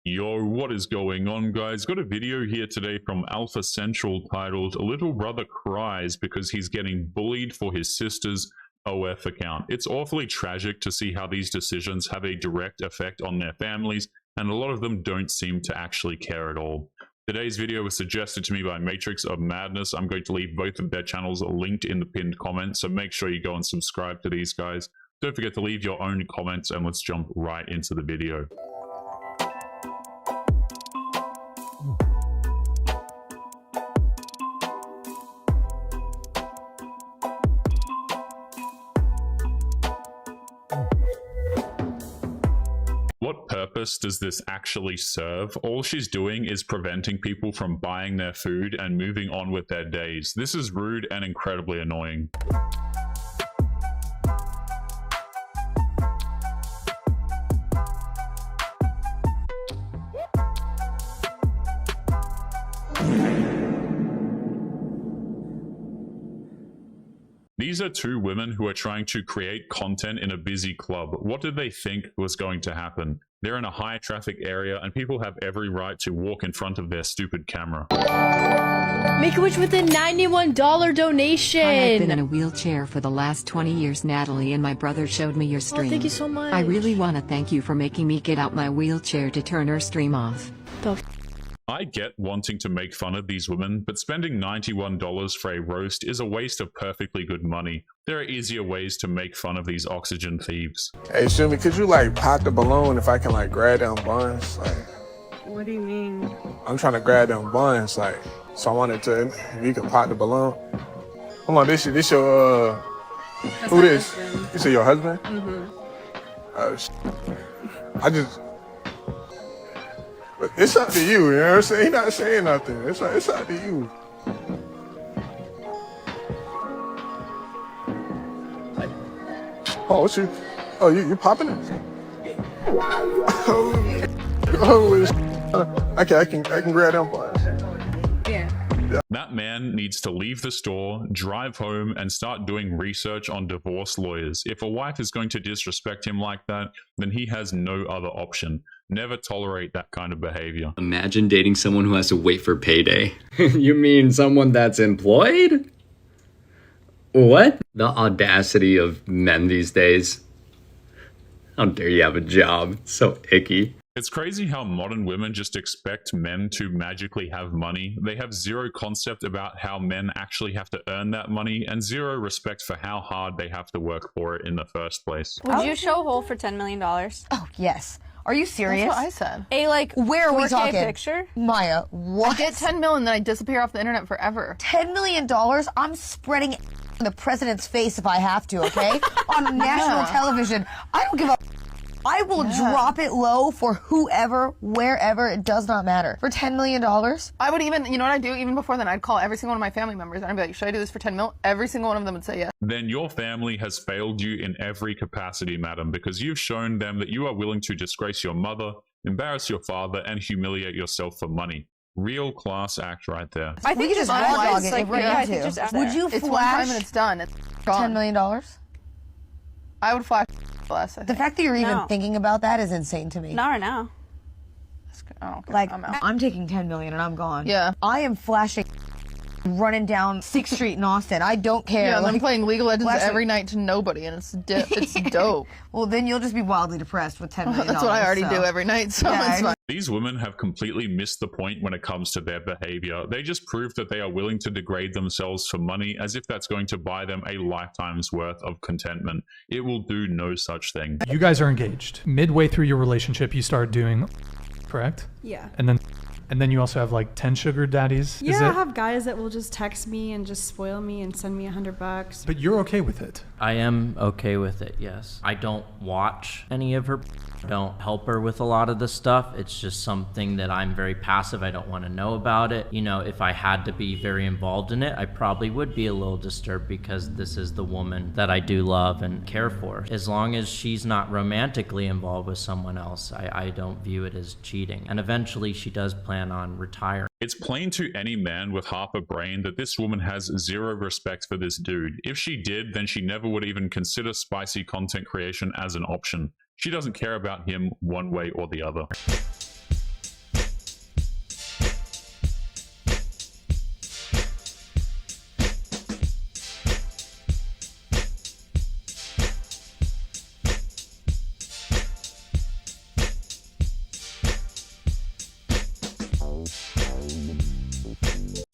Yo, what is going on, guys? Got a video here today from Alpha Central titled "Little Brother Cries Because He's Getting Bullied for His Sister's OF Account." It's awfully tragic to see how these decisions have a direct effect on their families, and a lot of them don't seem to actually care at all. Today's video was suggested to me by Matrix of Madness. I'm going to leave both of their channels linked in the pinned comment, so make sure you go and subscribe to these guys. Don't forget to leave your own comments, and let's jump right into the video. What purpose does this actually serve? All she's doing is preventing people from buying their food and moving on with their days. This is rude and incredibly annoying. These are two women who are trying to create content in a busy club. What did they think was going to happen? They're in a high traffic area and people have every right to walk in front of their stupid camera. Make a wish with a $91 donation. I've been in a wheelchair for the last 20 years, Natalie, and my brother showed me your stream. Oh, thank you so much. I really want to thank you for making me get out my wheelchair to turn her stream off. I get wanting to make fun of these women, but spending $91 for a roast is a waste of perfectly good money. There are easier ways to make fun of these oxygen thieves. Hey, Shumi, could you like pop the balloon if I can like grab them buns? Like, what do you mean? I'm trying to grab them buns, like, so I wanted to, if you could pop the balloon. Hold on, this your, That's who my this? husband. You say your husband? Mm-hmm. I just, but it's up to you, you know what I'm saying? He's not saying nothing. It's up to you. Oh, what you? Oh, you popping it? I can grab them buns. Yeah. That man needs to leave the store, drive home, and start doing research on divorce lawyers. If a wife is going to disrespect him like that, then he has no other option. Never tolerate that kind of behavior. Imagine dating someone who has to wait for payday. You mean someone that's employed? What? The audacity of men these days. How dare you have a job? It's so icky. It's crazy how modern women just expect men to magically have money. They have zero concept about how men actually have to earn that money and zero respect for how hard they have to work for it in the first place. Would you show Hole for $10 million? Oh, yes. Are you serious? That's what I said. A like Where are we 4K talking? picture? Maya, what? I get 10 million, then I disappear off the internet forever. $10 million? I'm spreading it in the president's face if I have to, okay? On national television. I don't give a. I will drop it low for whoever, wherever, it does not matter. For $10 million? I would even, you know what I'd do? Even before then, I'd call every single one of my family members and I'd be like, should I do this for 10 mil? Every single one of them would say yes. Then your family has failed you in every capacity, madam, because you've shown them that you are willing to disgrace your mother, embarrass your father, and humiliate yourself for money. Real class act right there. I We think could just otherwise, hot dog it like, if we're yeah, I into. think just ask Would that. you It's one time flash and it's done. It's $10 gone. million? I would flash less, I The think. fact that you're even No. thinking about that is insane to me. Not right now. I don't care. Like, I'm out. I'm taking $10 million and I'm gone. Yeah. I am flashing running down 6th Street in Austin. I don't care. Yeah, and I'm Like, playing League of Legends flashing- every night to nobody, and it's dope. Well, then you'll just be wildly depressed with $10 million. That's what I already so. do every night, so Yeah, it's fine. These women have completely missed the point when it comes to their behavior. They just prove that they are willing to degrade themselves for money as if that's going to buy them a lifetime's worth of contentment. It will do no such thing. You guys are engaged. Midway through your relationship, you start doing, correct? Yeah. And then you also have like 10 sugar daddies. Yeah, Is I it? have guys that will just text me and just spoil me and send me $100. But you're okay with it. I am okay with it, yes. I don't watch any of her, don't help her with a lot of the stuff. It's just something that I'm very passive. I don't want to know about it. You know, if I had to be very involved in it, I probably would be a little disturbed because this is the woman that I do love and care for. As long as she's not romantically involved with someone else, I don't view it as cheating. And eventually she does plan on retiring. It's plain to any man with half a brain that this woman has zero respect for this dude. If she did, then she never would even consider spicy content creation as an option. She doesn't care about him one way or the other.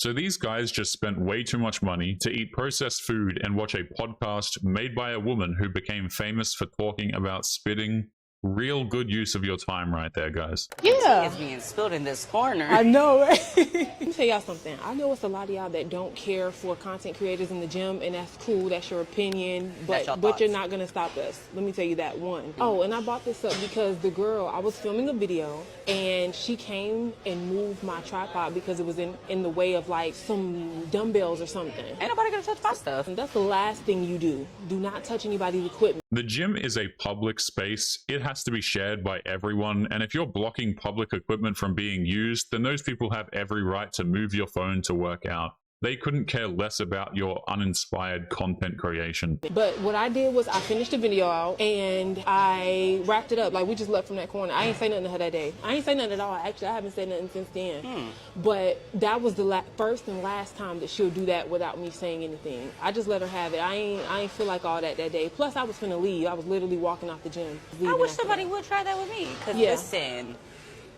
So these guys just spent way too much money to eat processed food and watch a podcast made by a woman who became famous for talking about spitting. Real good use of your time right there, guys. Yeah. It's being spilled in this corner. I know, right? Let me tell y'all something. I know it's a lot of y'all that don't care for content creators in the gym, and that's cool. That's your opinion, but you're not gonna stop us. Let me tell you that one. Oh, and I brought this up because the girl, I was filming a video, and she came and moved my tripod because it was in the way of like some dumbbells or something. Ain't nobody gonna touch my stuff. And that's the last thing you do. Do not touch anybody's equipment. The gym is a public space. It has to be shared by everyone, and if you're blocking public equipment from being used, then those people have every right to move your phone to work out. They couldn't care less about your uninspired content creation. But what I did was I finished the video out and I wrapped it up. Like, we just left from that corner. I ain't say nothing to her that day. I ain't say nothing at all. Actually, I haven't said nothing since then. But that was the first and last time that she'll do that without me saying anything. I just let her have it. I ain't feel like all that day. Plus, I was finna leave. I was literally walking off the gym. I wish somebody would try that with me. Because listen,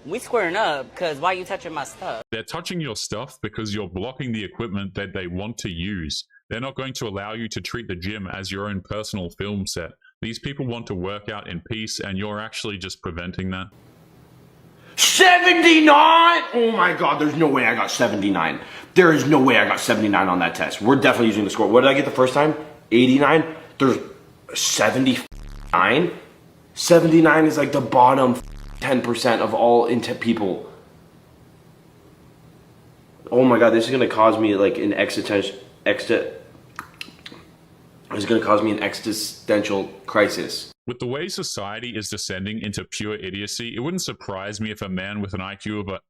we squaring up because why you touching my stuff? They're touching your stuff because you're blocking the equipment that they want to use. They're not going to allow you to treat the gym as your own personal film set. These people want to work out in peace, and you're actually just preventing that. 79! Oh my god, there's no way I got 79. There is no way I got 79 on that test. We're definitely using the score. What did I get the first time? 89? There's 79? 79 is like the bottom 10% of all people. Oh my god, this is gonna cause me like an existential crisis. With the way society is descending into pure idiocy, it wouldn't surprise me if a man with an IQ of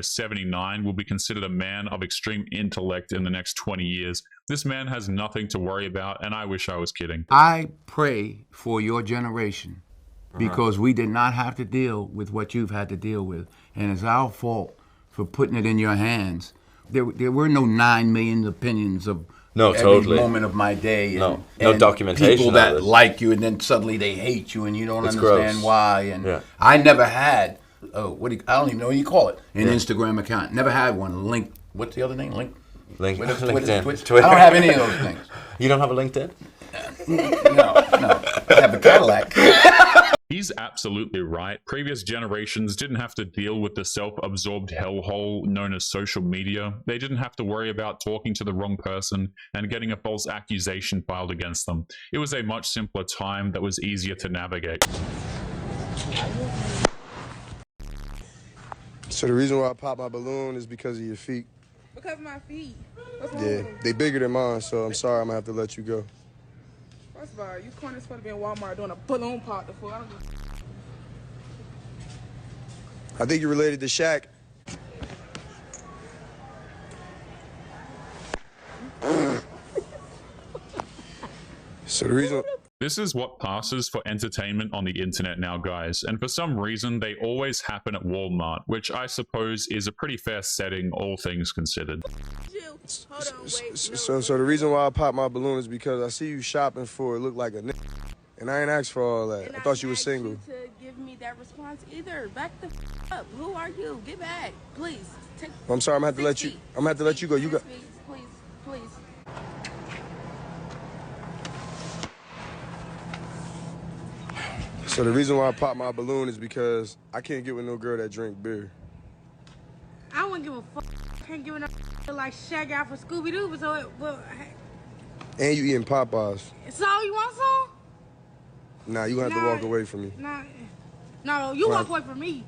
79 will be considered a man of extreme intellect in the next 20 years. This man has nothing to worry about, and I wish I was kidding. I pray for your generation, because we did not have to deal with what you've had to deal with. And it's our fault for putting it in your hands. There were no 9 million opinions of every moment of my day. And, no documentation. People that like you and then suddenly they hate you and you don't understand why. And I never had, I don't even know what you call it, an Instagram account. Never had one. What's the other name? LinkedIn. Twitter. I don't have any of those things. You don't have a LinkedIn? No. I have a Cadillac. He's absolutely right. Previous generations didn't have to deal with the self-absorbed hellhole known as social media. They didn't have to worry about talking to the wrong person and getting a false accusation filed against them. It was a much simpler time that was easier to navigate. So the reason why I pop my balloon is because of your feet. Because of my feet? Yeah, they bigger than mine, so I'm sorry I'm gonna have to let you go. First of all, you corners supposed to be in Walmart doing a balloon pop the fool. I think you're related to Shaq. So the reason... This is what passes for entertainment on the internet now, guys, and for some reason they always happen at Walmart, which I suppose is a pretty fair setting, all things considered. So the reason why I pop my balloon is because I see you shopping for it look like a nigga, and I ain't asked for all that. I thought you were single. You to give me that response either. Back the up. Who are you? Get back, please. I'm sorry. I'm gonna have to let you. I'm gonna have to let you go. You got. Please. So the reason why I pop my balloon is because I can't get with no girl that drink beer. I wouldn't give a fuck. I can't give a like Shaq out for Scooby Doo, but And you eating Popeyes. So you want some? Nah, you gonna have to walk away from me. No, you walk away from me.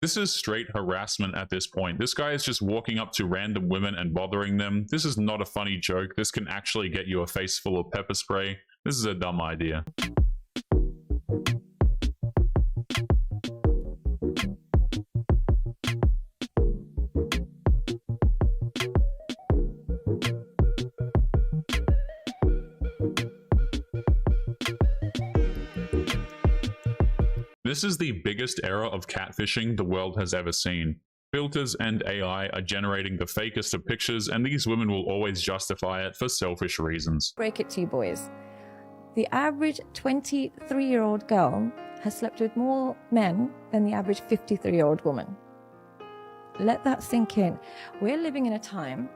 This is straight harassment at this point. This guy is just walking up to random women and bothering them. This is not a funny joke. This can actually get you a face full of pepper spray. This is a dumb idea. This is the biggest era of catfishing the world has ever seen. Filters and AI are generating the fakest of pictures, and these women will always justify it for selfish reasons. Break it to you boys. The average 23-year-old girl has slept with more men than the average 53-year-old woman. Let that sink in. We're living in a time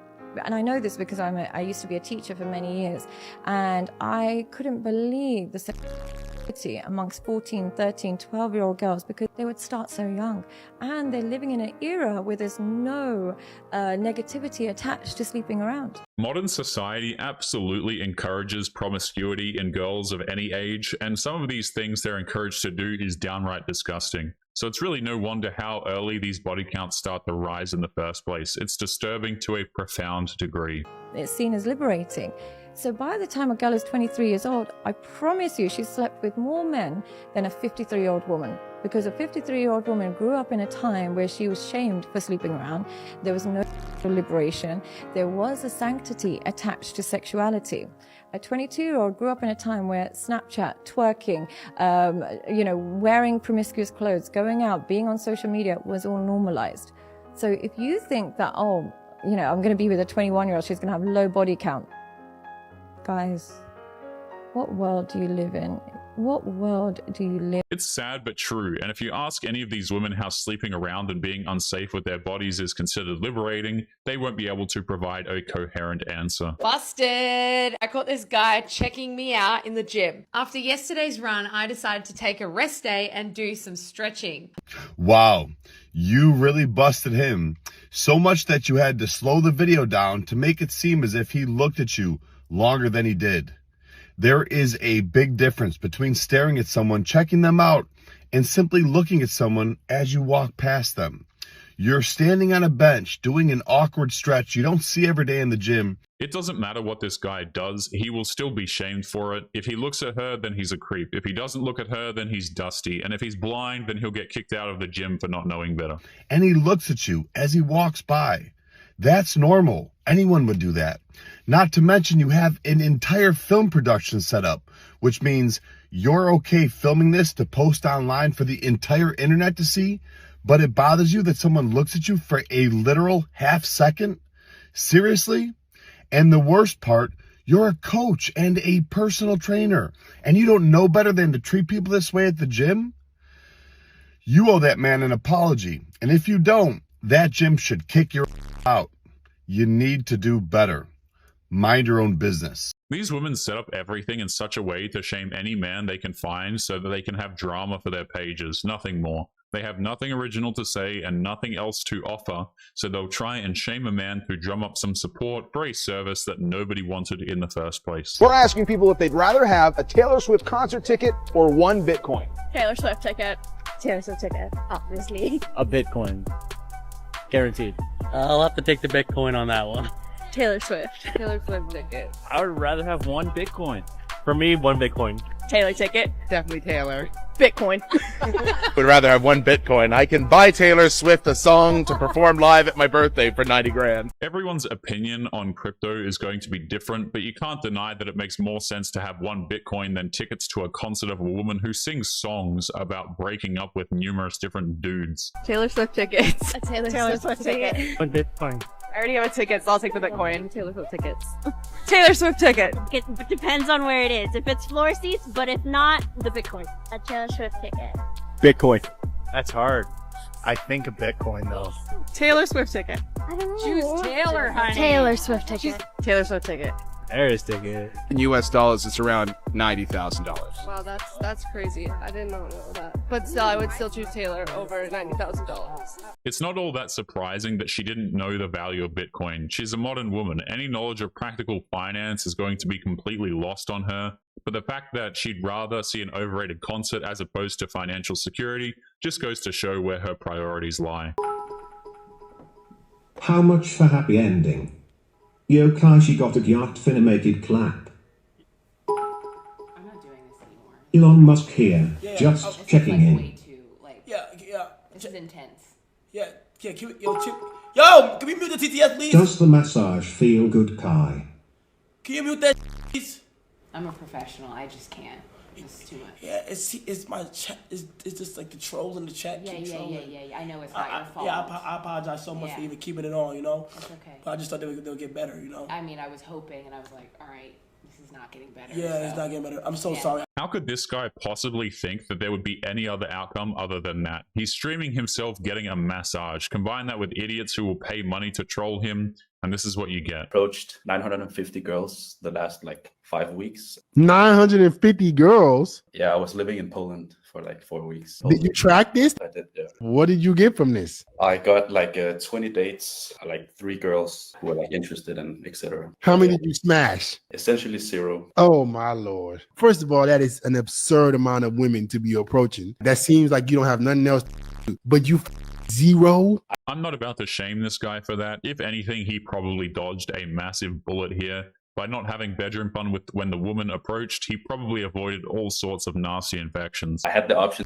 And I know this because I used to be a teacher for many years, and I couldn't believe the sexuality amongst 14, 13, 12-year-old girls, because they would start so young. And they're living in an era where there's no negativity attached to sleeping around. Modern society absolutely encourages promiscuity in girls of any age, and some of these things they're encouraged to do is downright disgusting. So it's really no wonder how early these body counts start to rise in the first place. It's disturbing to a profound degree. It's seen as liberating. So by the time a girl is 23 years old, I promise you she's slept with more men than a 53-year-old woman. Because a 53-year-old woman grew up in a time where she was shamed for sleeping around. There was no liberation. There was a sanctity attached to sexuality. A 22-year-old grew up in a time where Snapchat, twerking, wearing promiscuous clothes, going out, being on social media was all normalized. So if you think that, I'm going to be with a 21-year-old, she's going to have low body count. Guys, what world do you live in? What world do you live in? It's sad but true, and if you ask any of these women how sleeping around and being unsafe with their bodies is considered liberating, they won't be able to provide a coherent answer. Busted! I caught this guy checking me out in the gym. After yesterday's run, I decided to take a rest day and do some stretching. Wow, you really busted him. So much that you had to slow the video down to make it seem as if he looked at you longer than he did. There is a big difference between staring at someone, checking them out, and simply looking at someone as you walk past them. You're standing on a bench doing an awkward stretch you don't see every day in the gym. It doesn't matter what this guy does, he will still be shamed for it. If he looks at her, then he's a creep. If he doesn't look at her, then he's dusty. And if he's blind, then he'll get kicked out of the gym for not knowing better. And he looks at you as he walks by. That's normal. Anyone would do that. Not to mention you have an entire film production set up, which means you're okay filming this to post online for the entire internet to see, but it bothers you that someone looks at you for a literal half second? Seriously? And the worst part, you're a coach and a personal trainer, and you don't know better than to treat people this way at the gym? You owe that man an apology, and if you don't, that gym should kick your out. You need to do better. Mind your own business. These women set up everything in such a way to shame any man they can find so that they can have drama for their pages, nothing more. They have nothing original to say and nothing else to offer, so they'll try and shame a man to drum up some support for a service that nobody wanted in the first place. We're asking people if they'd rather have a Taylor Swift concert ticket or one Bitcoin. Taylor Swift ticket. Taylor Swift ticket, obviously. A Bitcoin. Guaranteed. I'll have to take the Bitcoin on that one. Taylor Swift. Taylor Swift ticket. I would rather have one Bitcoin. For me, one Bitcoin. Taylor ticket. Definitely Taylor. Bitcoin. Would rather have one Bitcoin. I can buy Taylor Swift a song to perform live at my birthday for 90 grand. Everyone's opinion on crypto is going to be different, but you can't deny that it makes more sense to have one Bitcoin than tickets to a concert of a woman who sings songs about breaking up with numerous different dudes. Taylor Swift tickets. A Taylor Swift ticket. One Bitcoin. I already have a ticket, so I'll take the Bitcoin. Taylor Swift tickets. Taylor Swift ticket. It depends on where it is. If it's floor seats, but if not, the Bitcoin. A Taylor Swift ticket. Bitcoin. That's hard. I think a Bitcoin, though. Taylor Swift ticket. I don't know. Choose Taylor, honey. Taylor Swift ticket. Taylor Swift ticket. There's ticket. In US dollars, it's around $90,000. Wow, that's crazy. I did not know that. But still, I would still choose Taylor over $90,000. It's not all that surprising that she didn't know the value of Bitcoin. She's a modern woman. Any knowledge of practical finance is going to be completely lost on her. But the fact that she'd rather see an overrated concert as opposed to financial security just goes to show where her priorities lie. How much for happy ending? Yo, Kai, she got a yacht finna make it clap. I'm not doing this anymore. Elon Musk here, just checking in. Way too, yeah. This is intense. Yeah, can we mute the TTS, please? Does the massage feel good, Kai? Can you mute that, please? I'm a professional. I just can't. It's too much. Yeah, it's my chat. It's just like the trolls in the chat. Yeah. I know it's not your fault. Yeah, I apologize so much for even keeping it on, you know? It's okay. But I just thought they'll get better, you know? I mean, I was hoping, and I was like, all right, this is It's not getting better. Yeah, it's not getting better. I'm so sorry. How could this guy possibly think that there would be any other outcome other than that? He's streaming himself getting a massage. Combine that with idiots who will pay money to troll him, and this is what you get. Approached 950 girls the last like 5 weeks. 950 girls? Yeah, I was living in Poland for like 4 weeks. Did you track this? I did, yeah. What did you get from this? I got like 20 dates, like 3 girls who were like interested and etc. How many did you smash? Essentially 0. Oh my Lord. First of all, that is an absurd amount of women to be approaching. That seems like you don't have nothing else to do, but you 0? I'm not about to shame this guy for that. If anything, he probably dodged a massive bullet here. By not having bedroom fun with when the woman approached, he probably avoided all sorts of nasty infections. I had the option,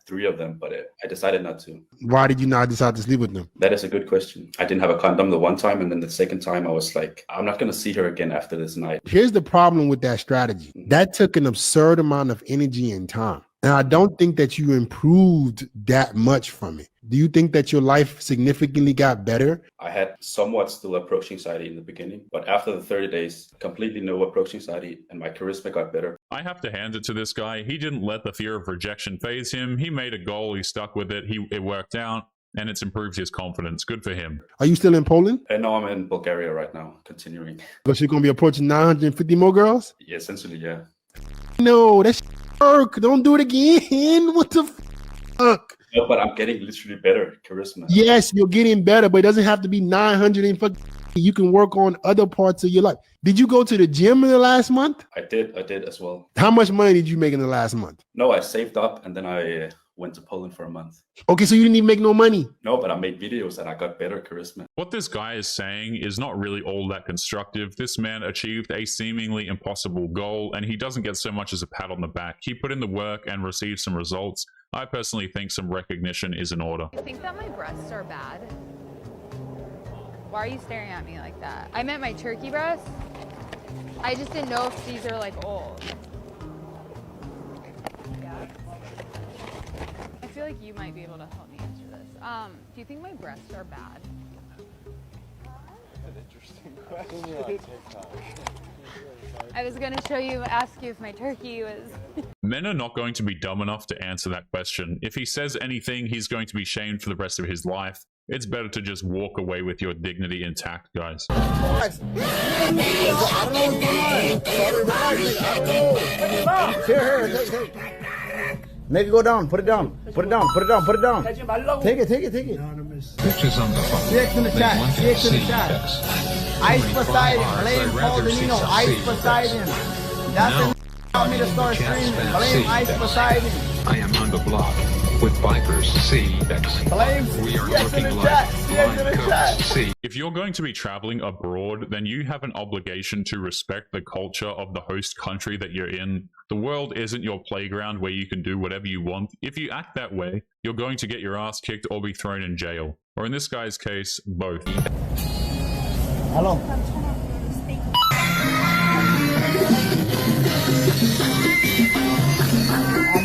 3 of them, but I decided not to. Why did you not decide to sleep with them? That is a good question. I didn't have a condom the one time, and then the second time I was like, I'm not going to see her again after this night. Here's the problem with that strategy. That took an absurd amount of energy and time. And I don't think that you improved that much from it. Do you think that your life significantly got better? I had somewhat still approach anxiety in the beginning, but after the 30 days, completely no approach anxiety, and my charisma got better. I have to hand it to this guy. He didn't let the fear of rejection faze him. He made a goal. He stuck with it. It worked out, and it's improved his confidence. Good for him. Are you still in Poland? No, I'm in Bulgaria right now, continuing. But you're going to be approaching 950 more girls? Yeah, essentially, yeah. No, that's work. Don't do it again. What the fuck? No, but I'm getting literally better charisma. Yes, you're getting better, but it doesn't have to be 900 and fuck. You can work on other parts of your life. Did you go to the gym in the last month? I did as well. How much money did you make in the last month? No, I saved up and then I went to Poland for a month. Okay, so you didn't even make no money. No, but I made videos and I got better charisma. What this guy is saying is not really all that constructive. This man achieved a seemingly impossible goal, and he doesn't get so much as a pat on the back. He put in the work and received some results. I personally think some recognition is in order. I think that my breasts are bad. Why are you staring at me like that? I meant my turkey breasts. I just didn't know if these are like old. I feel like you might be able to help me answer this. Do you think my breasts are bad? An interesting question. I was gonna ask you if my turkey was... Men are not going to be dumb enough to answer that question. If he says anything, he's going to be shamed for the rest of his life. It's better to just walk away with your dignity intact, guys. Make it go down. Put it down. Put it down. Put it down. Put it down. Take it. Take it. Take it. Pictures on the phone. CX in the chat. CX in the chat. Ice Poseidon. Blame Paul Denino. Ice Poseidon. That's the got me to start streaming. Blame Ice Poseidon. I am on the block with Vipers CX. We are looking like blind coats C. If you're going to be traveling abroad, then you have an obligation to respect the culture of the host country that you're in. The world isn't your playground where you can do whatever you want. If you act that way, you're going to get your ass kicked or be thrown in jail. Or in this guy's case, both. Hello.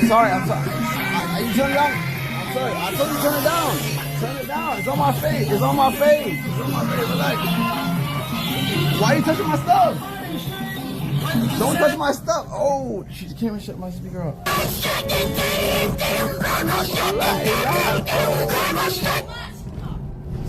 I'm sorry. Are you turning down? I'm sorry. I told you to turn it down. Turn it down. It's on my face. It's on my face. It's on my face. Relax. Why are you touching my stuff? Don't touch my stuff. Oh, the camera shut my speaker off.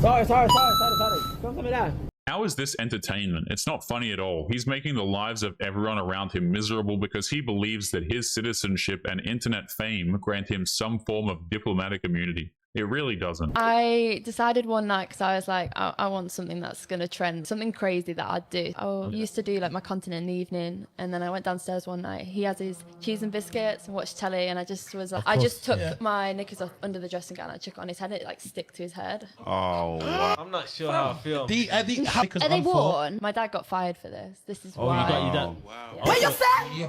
Sorry. Don't tell me that. How is this entertainment? It's not funny at all. He's making the lives of everyone around him miserable because he believes that his citizenship and internet fame grant him some form of diplomatic immunity. It really doesn't. I decided one night because I was like, I want something that's going to trend, something crazy that I'd do. I used to do like my content in the evening, and then I went downstairs one night. He has his cheese and biscuits and watched telly, and I just was like, I just took my knickers off under the dressing gown, I chuck it on his head, and it like stick to his head. Oh, wow. I'm not sure how I feel. Are they worn? My dad got fired for this. This is why. You got your dad. Wow. What you say?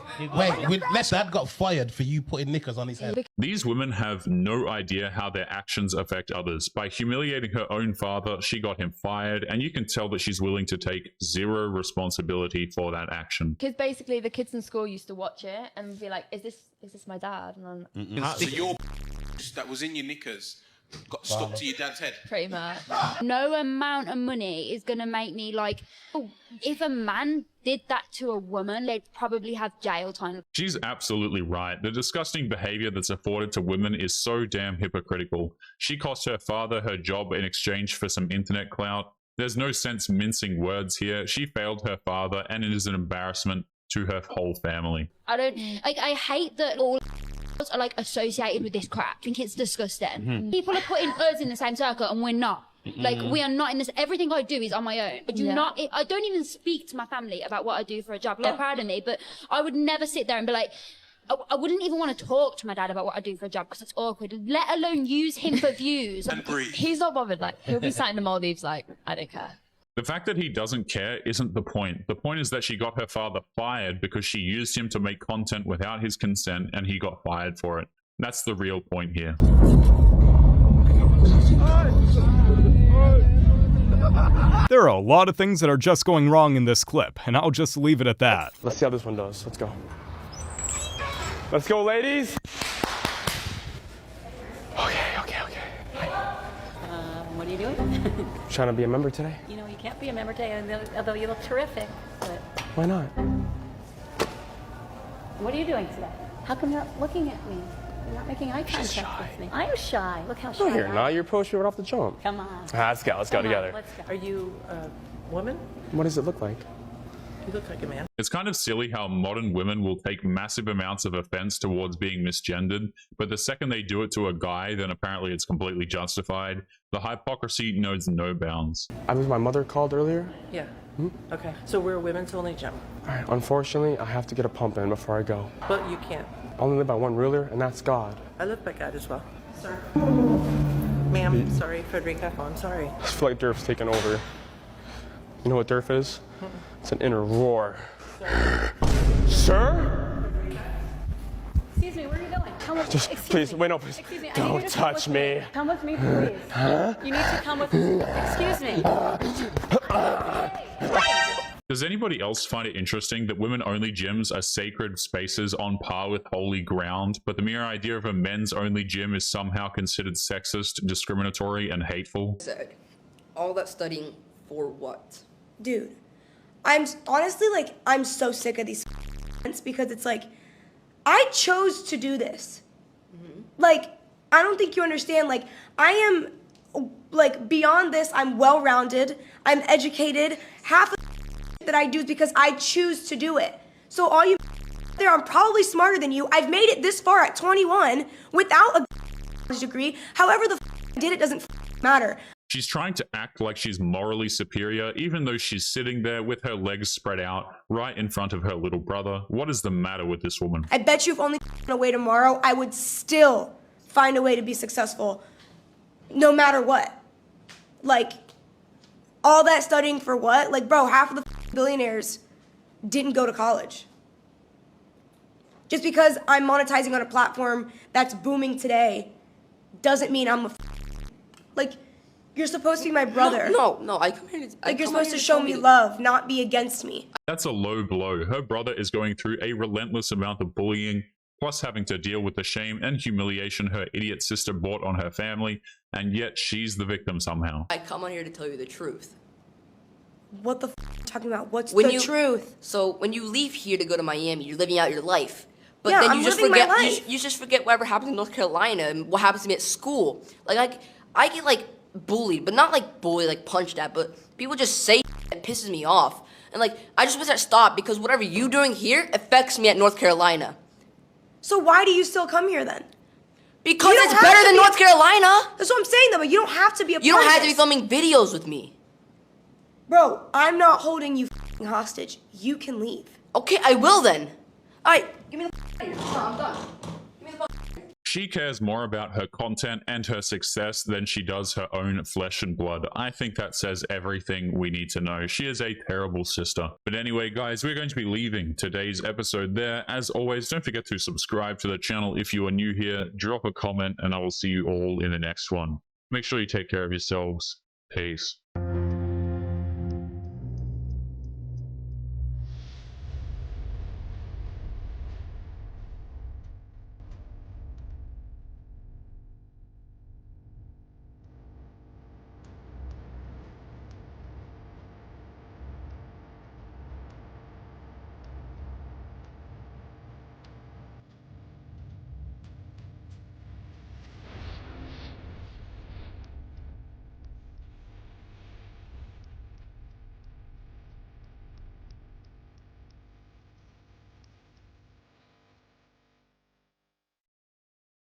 Wait, let's dad got fired for you putting knickers on his head. These women have no idea how their actions affect others. By humiliating her own father, she got him fired, and you can tell that she's willing to take zero responsibility for that action. Because basically the kids in school used to watch it and be like, is this my dad? And So your that was in your knickers got stuck to your dad's head. Pretty much. No amount of money is going to make me like, oh, if a man did that to a woman, they'd probably have jail time. She's absolutely right. The disgusting behavior that's afforded to women is so damn hypocritical. She cost her father her job in exchange for some internet clout. There's no sense mincing words here. She failed her father, and it is an embarrassment to her whole family. I hate that all are like associated with this crap. I think it's disgusting. People are putting us in the same circle and we're not. Like, we are not in this. Everything I do is on my own. I don't even speak to my family about what I do for a job. They're proud of me, but I would never sit there and be like, I wouldn't even want to talk to my dad about what I do for a job because it's awkward, let alone use him for views. He's not bothered. Like, he'll be sat in the Maldives like, I don't care. The fact that he doesn't care isn't the point. The point is that she got her father fired because she used him to make content without his consent, and he got fired for it. That's the real point here. There are a lot of things that are just going wrong in this clip, and I'll just leave it at that. Let's see how this one does. Let's go. Let's go, ladies. Okay. What are you doing? Trying to be a member today. You know, you can't be a member today, although you look terrific. But Why not? what are you doing today? How come you're not looking at me? You're not making eye contact with me. I'm shy. Look how shy No, you're I am. not. You're pushing right off the jump. Come on. Let's go. Let's go Come on, together. let's go. Are you a woman? What does it look like? You look like a man. It's kind of silly how modern women will take massive amounts of offense towards being misgendered, but the second they do it to a guy, then apparently it's completely justified. The hypocrisy knows no bounds. I mean, my mother called earlier. Yeah. Okay. So we're a women's only gym. All right. Unfortunately, I have to get a pump in before I go. But you can't. I only live by one ruler, and that's God. I live by God as well. Sir. Ma'am, sorry. Frederica, I'm sorry. I feel like Durf's taking over. You know what Durf is? It's an inner roar. Sir? Excuse me, where are you going? Come with Just please, wait, no, please. Excuse me, I need Don't you to touch me. Come with me, please. Huh? You need to come with me. Excuse me. Does anybody else find it interesting that women-only gyms are sacred spaces on par with holy ground, but the mere idea of a men's-only gym is somehow considered sexist, discriminatory, and hateful? Said, all that studying for what? Dude, I'm honestly like, I'm so sick of these because it's like, I chose to do this. Like, I don't think you understand. Like, I am, like, beyond this, I'm well-rounded, I'm educated. Half of the that I do is because I choose to do it. So all you there, I'm probably smarter than you. I've made it this far at 21 without a degree. However the I did it doesn't matter. She's trying to act like she's morally superior, even though she's sitting there with her legs spread out right in front of her little brother. What is the matter with this woman? I bet you if only away tomorrow, I would still find a way to be successful, no matter what. Like, all that studying for what? Like, bro, half of the billionaires didn't go to college. Just because I'm monetizing on a platform that's booming today doesn't mean I'm a like, you're supposed to be my brother. No, I come here to, like, you're supposed to show me love, not be against me. That's a low blow. Her brother is going through a relentless amount of bullying, plus having to deal with the shame and humiliation her idiot sister brought on her family, and yet she's the victim somehow. I come on here to tell you the truth. What the f are you talking about? What's the truth? So when you leave here to go to Miami, you're living out your life. But Yeah, then I'm you just living my forget life. you just forget whatever happens in North Carolina and what happens to me at school. Like I get like bullied, but not like bullied, like punched at, but people just say that pisses me off. And like I just wish that stopped because whatever you doing here affects me at North Carolina. So why do you still come here then? Because You don't it's have better to than be- North Carolina. That's what I'm saying though, but you don't have to be a You part don't of have to be this. filming videos with me. Bro, I'm not holding you hostage. You can leave. Okay, I will then. Alright, give me the here. I'm done. She cares more about her content and her success than she does her own flesh and blood. I think that says everything we need to know. She is a terrible sister. But anyway, guys, we're going to be leaving today's episode there. As always, don't forget to subscribe to the channel if you are new here. Drop a comment, and I will see you all in the next one. Make sure you take care of yourselves. Peace.